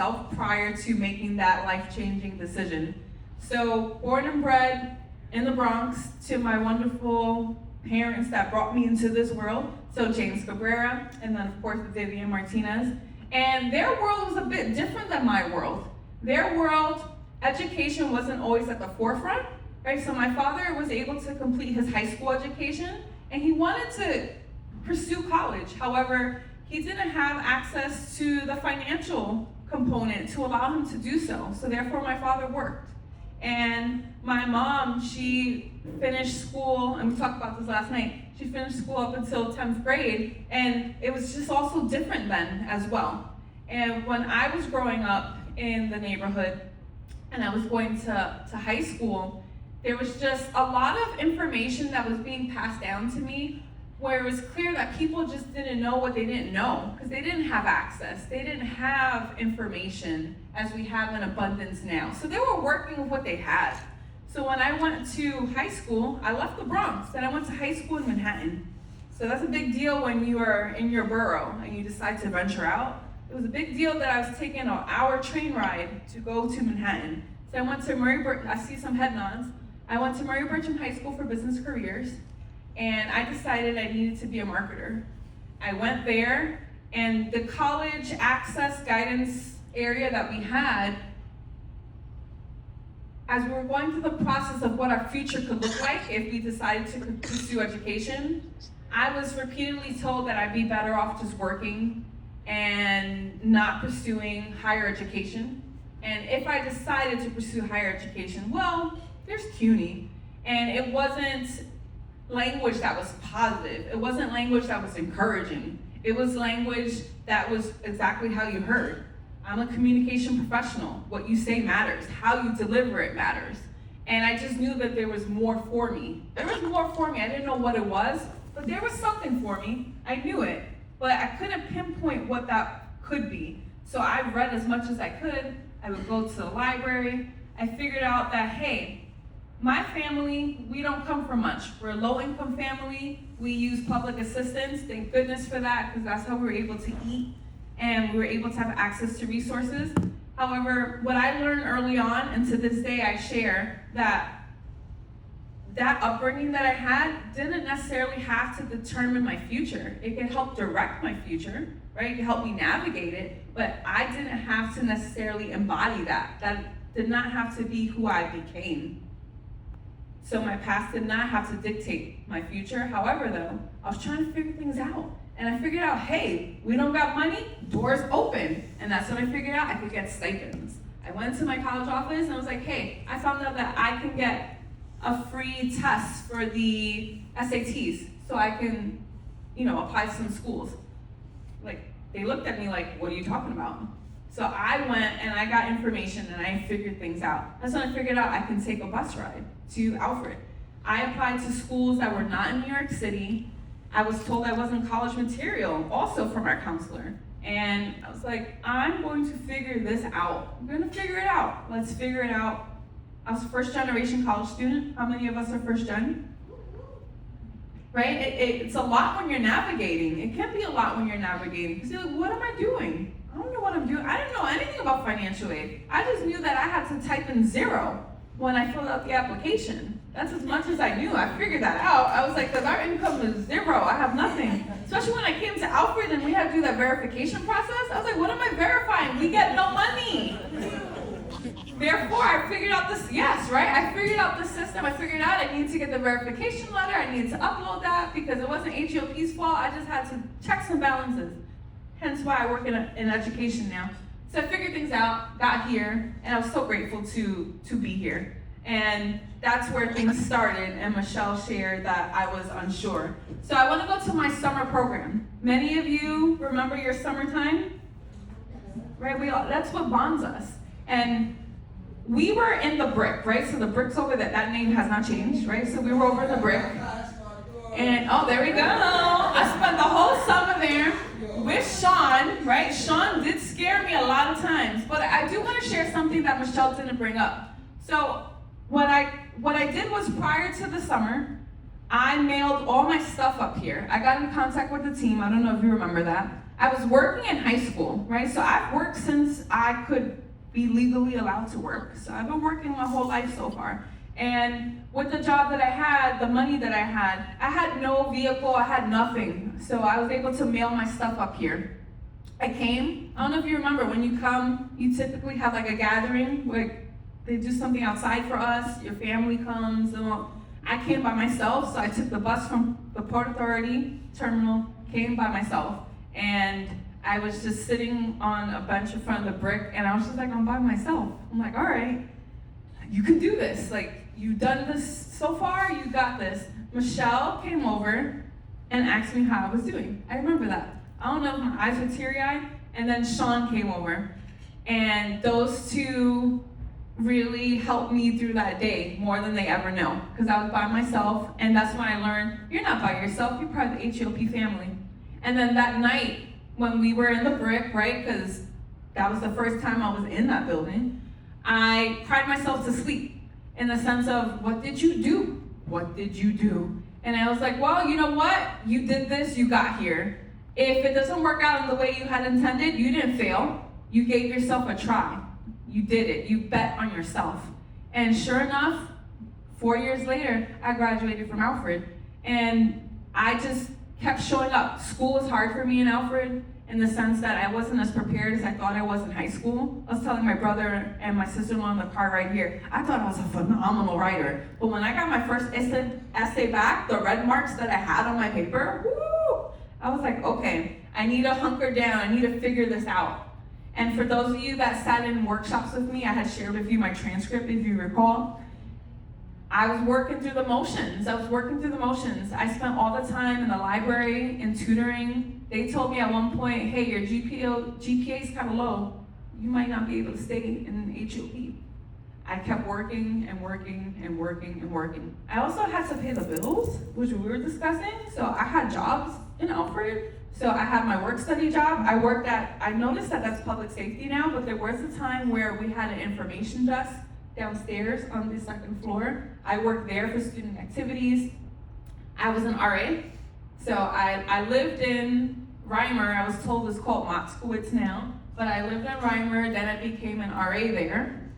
myself prior to making that life-changing decision. So, born and bred in the Bronx to my wonderful parents that brought me into this world. So James Cabrera, and then of course Vivian Martinez. And their world was a bit different than my world. Their world, education wasn't always at the forefront, right? So my father was able to complete his high school education, and he wanted to pursue college. However, he didn't have access to the financial component to allow him to do so. So therefore my father worked. And my mom, she finished school, and we talked about this last night, she finished school up until 10th grade, and it was just also different then as well. And when I was growing up in the neighborhood, and I was going to high school, there was just a lot of information that was being passed down to me where it was clear that people just didn't know what they didn't know because they didn't have access. They didn't have information as we have in abundance now. So they were working with what they had. So when I went to high school, I left the Bronx and I went to high school in Manhattan. So that's a big deal when you are in your borough and you decide to venture out. It was a big deal that I was taking an hour train ride to go to Manhattan. So I went to I see some head nods. I went to Murray Bertram High School for Business Careers. And I decided I needed to be a marketer. I went there, and the college access guidance area that we had, as we were going through the process of what our future could look like if we decided to pursue education, I was repeatedly told that I'd be better off just working and not pursuing higher education. And if I decided to pursue higher education, well, there's CUNY, and it wasn't language that was positive. It wasn't language that was encouraging. It was language that was exactly how you heard. I'm a communication professional. What you say matters. How you deliver it matters. And I just knew that there was more for me. There was more for me. I didn't know what it was, but there was something for me. I knew it, but I couldn't pinpoint what that could be. So I read as much as I could. I would go to the library. I figured out that, hey, my family, we don't come from much. We're a low-income family. We use public assistance. Thank goodness for that, because that's how we were able to eat, and we were able to have access to resources. However, what I learned early on, and to this day I share, that upbringing that I had didn't necessarily have to determine my future. It could help direct my future, right? It could help me navigate it, but I didn't have to necessarily embody that. That did not have to be who I became. So my past did not have to dictate my future. However, though, I was trying to figure things out. And I figured out, hey, we don't got money, doors open. And that's when I figured out I could get stipends. I went to my college office and I was like, hey, I found out that I can get a free test for the SATs so I can, apply to some schools. Like, they looked at me like, what are you talking about? So I went and I got information and I figured things out. That's when I figured out I can take a bus ride to Alfred. I applied to schools that were not in New York City. I was told I wasn't college material, also from our counselor. And I was like, I'm going to figure this out. I'm going to figure it out. Let's figure it out. I was a first-generation college student. How many of us are first-gen? Right? It's a lot when you're navigating. It can be a lot when you're navigating. Because you're like, what am I doing? I don't know what I'm doing. I didn't know anything about financial aid. I just knew that I had to type in 0 when I filled out the application. That's as much as I knew. I figured that out. I was like, because our income is 0. I have nothing. Especially when I came to Alfred and we had to do that verification process. I was like, what am I verifying? We get no money. Therefore, I figured out this, right? I figured out the system. I figured out I needed to get the verification letter. I needed to upload that because it wasn't EOP's fault. I just had to check some balances. Hence why I work in education now. So I figured things out, got here, and I was so grateful to be here. And that's where things started, and Michelle shared that I was unsure. So I want to go to my summer program. Many of you remember your summertime? Right? That's what bonds us. And we were in the brick, right? So the brick's over there. That name has not changed, right? So we were over in the brick. And, oh, there we go. I spent the whole summer there with Sean, right? Sean did scare me a lot of times. But I do want to share something that Michelle didn't bring up. So what I did was prior to the summer, I mailed all my stuff up here. I got in contact with the team. I don't know if you remember that. I was working in high school, right? So I've worked since I could be legally allowed to work. So I've been working my whole life so far. And with the job that I had, the money that I had no vehicle, I had nothing. So I was able to mail my stuff up here. I came, I don't know if you remember, when you come, you typically have like a gathering, like they do something outside for us, your family comes, and all. I came by myself, so I took the bus from the Port Authority terminal, came by myself, and I was just sitting on a bench in front of the brick, and I was just like, I'm by myself. I'm like, all right, you can do this. Like, you've done this so far, you got this. Michelle came over and asked me how I was doing. I remember that. I don't know if my eyes were teary-eyed, and then Sean came over. And those two really helped me through that day more than they ever know, because I was by myself, and that's when I learned, you're not by yourself, you're part of the EOP family. And then that night, when we were in the brick, right, because that was the first time I was in that building, I cried myself to sleep in the sense of, what did you do? What did you do? And I was like, well, you know what? You did this, you got here. If it doesn't work out in the way you had intended, you didn't fail. You gave yourself a try. You did it. You bet on yourself. And sure enough, 4 years later, I graduated from Alfred. And I just kept showing up. School was hard for me in Alfred in the sense that I wasn't as prepared as I thought I was in high school. I was telling my brother and my sister-in-law in the car right here, I thought I was a phenomenal writer. But when I got my first essay back, the red marks that I had on my paper, woo! I was like, okay, I need to hunker down. I need to figure this out. And for those of you that sat in workshops with me, I had shared with you my transcript, if you recall. I was working through the motions. I spent all the time in the library, in tutoring. They told me at one point, hey, your GPA is kind of low. You might not be able to stay in HOP. I kept working and working and working and working. I also had to pay the bills, which we were discussing. So I had jobs in Alfred. So I had my work-study job. I noticed that that's public safety now, but there was a time where we had an information desk downstairs on the second floor. I worked there for student activities. I was an RA. So I lived in Reimer. I was told it's called Motzkowitz now, but I lived in Reimer, then I became an RA there.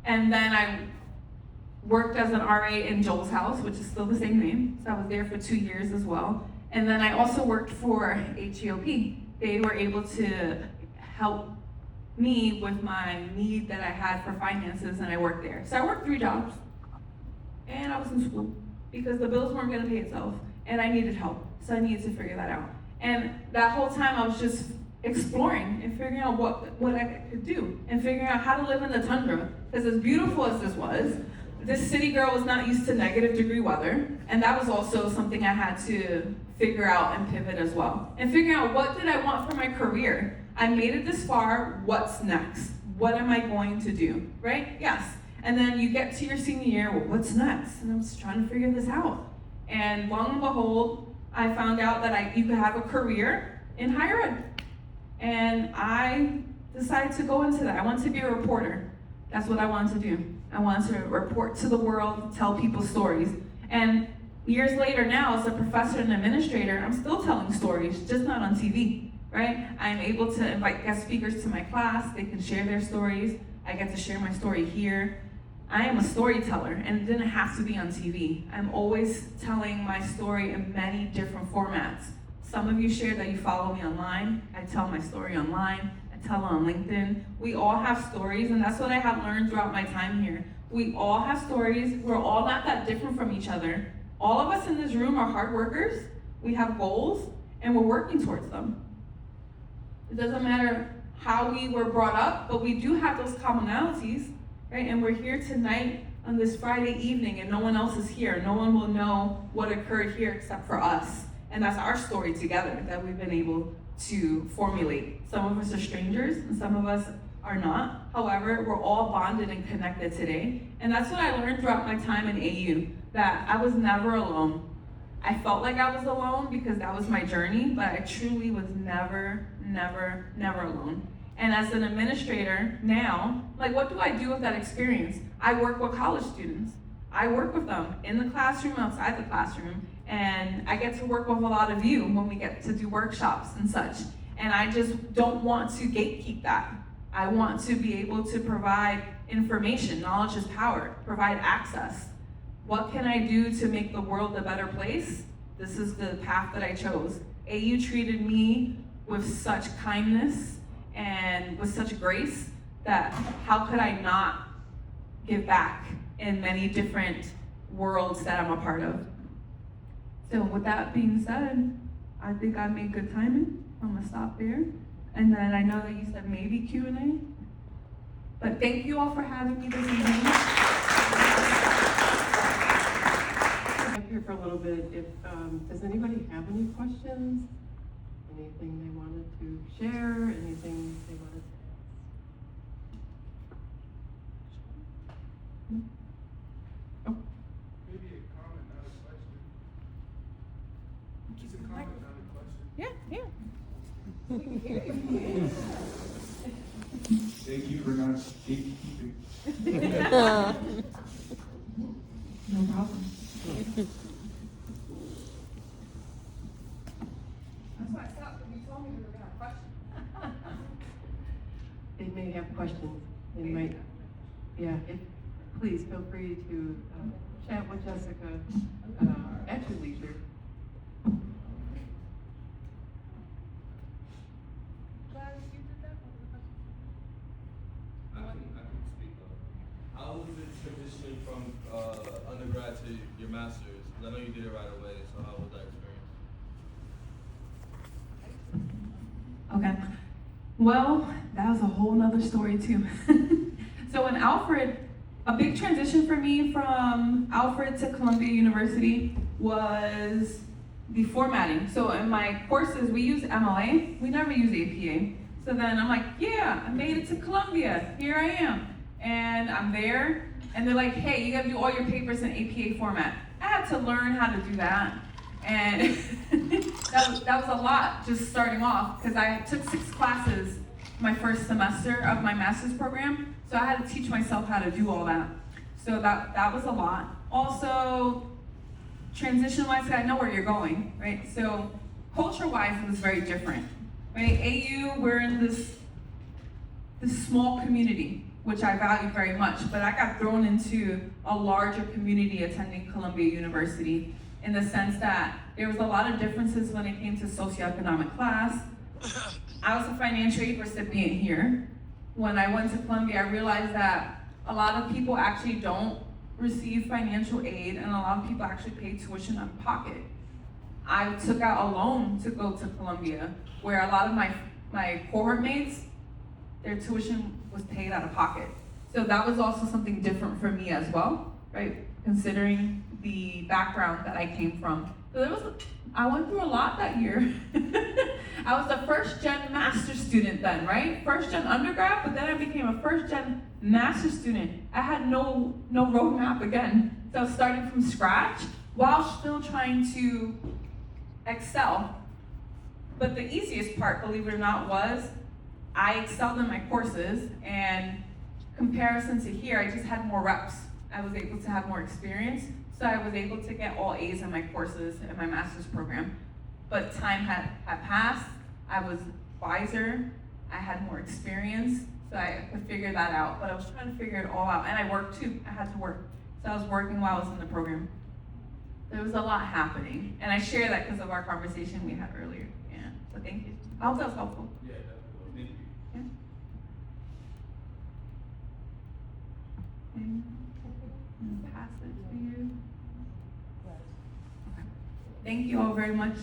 And then I worked as an RA in Joel's house, which is still the same name. So I was there for 2 years as well. And then I also worked for HEOP. They were able to help me with my need that I had for finances, and I worked there. So I worked 3 jobs, and I was in school because the bills weren't gonna pay itself, and I needed help. So I needed to figure that out. And that whole time I was just exploring and figuring out what I could do and figuring out how to live in the tundra. Because as beautiful as this was, this city girl was not used to negative degree weather, and that was also something I had to figure out and pivot as well. And figuring out, what did I want for my career? I made it this far, what's next? What am I going to do, right? Yes. And then you get to your senior year, well, what's next? And I'm just trying to figure this out. And lo and behold, I found out that you could have a career in higher ed. And I decided to go into that. I wanted to be a reporter. That's what I wanted to do. I wanted to report to the world, tell people stories. And years later now, as a professor and administrator, I'm still telling stories, just not on TV, right? I'm able to invite guest speakers to my class. They can share their stories. I get to share my story here. I am a storyteller, and it didn't have to be on TV. I'm always telling my story in many different formats. Some of you shared that you follow me online. I tell my story online. I tell on LinkedIn. We all have stories, and that's what I have learned throughout my time here. We all have stories. We're all not that different from each other. All of us in this room are hard workers. We have goals, and we're working towards them. It doesn't matter how we were brought up, but we do have those commonalities, right? And we're here tonight on this Friday evening, and no one else is here. No one will know what occurred here except for us. And that's our story together that we've been able to formulate. Some of us are strangers, and some of us are not. However, we're all bonded and connected today. And that's what I learned throughout my time in AU, that I was never alone. I felt like I was alone because that was my journey, but I truly was never alone. And as an administrator now, like, what do I do with that experience? I work with college students. I work with them in the classroom, outside the classroom, and I get to work with a lot of you when we get to do workshops and such. And I just don't want to gatekeep that. I want to be able to provide information. Knowledge is power. Provide access. What can I do to make the world a better place? This is the path that I chose. AU treated me with such kindness and with such grace that how could I not give back in many different worlds that I'm a part of? So with that being said, I think I made good timing. I'm gonna stop there. And then I know that you said maybe Q&A. But thank you all for having me this evening. Up here for a little bit. If does anybody have any questions? Anything they wanted to share? Anything they wanted to ask? Oh. Maybe a comment, not a question. Just a comment, not a question. Yeah. Thank you for not gatekeeping. No problem. That's why I stopped, when you told me we were gonna have questions. They may have questions. They might. Yeah. Please feel free to chat with Jessica at your leisure. I can speak up. How was it transitioning from undergrad to your master's? 'Cause I know you did it right away, so how was that experience? Okay. Well, that was a whole nother story too. So when Alfred, a big transition for me from Alfred to Columbia University was the formatting. So in my courses, we use MLA, we never use APA. So then I'm like, yeah, I made it to Columbia, here I am. And I'm there, and they're like, hey, you gotta do all your papers in APA format. I had to learn how to do that. And that was a lot just starting off, because I took 6 classes my first semester of my master's program. So I had to teach myself how to do all that. So that was a lot. Also, transition-wise, I know where you're going, right? So culture-wise, it was very different, right? AU, we're in this small community, which I value very much, but I got thrown into a larger community attending Columbia University in the sense that there was a lot of differences when it came to socioeconomic class. I was a financial aid recipient here. When I went to Columbia, I realized that a lot of people actually don't receive financial aid, and a lot of people actually pay tuition out of pocket. I took out a loan to go to Columbia, where a lot of my cohort mates, their tuition was paid out of pocket. So that was also something different for me as well, right? Considering the background that I came from. So I went through a lot that year. I was a first gen master student then, right? First gen undergrad, but then I became a first gen master student. I had no roadmap again. So I was starting from scratch while still trying to excel. But the easiest part, believe it or not, was I excelled in my courses, and comparison to here, I just had more reps. I was able to have more experience, so I was able to get all A's in my courses in my master's program. But time had passed, I was wiser, I had more experience, so I could figure that out. But I was trying to figure it all out, and I worked too, I had to work. So I was working while I was in the program. There was a lot happening, and I share that because of our conversation we had earlier. Yeah, so thank you. I hope that was helpful. Yeah, definitely. Thank you. Yeah. Pass it to you. Okay. Thank you all very much.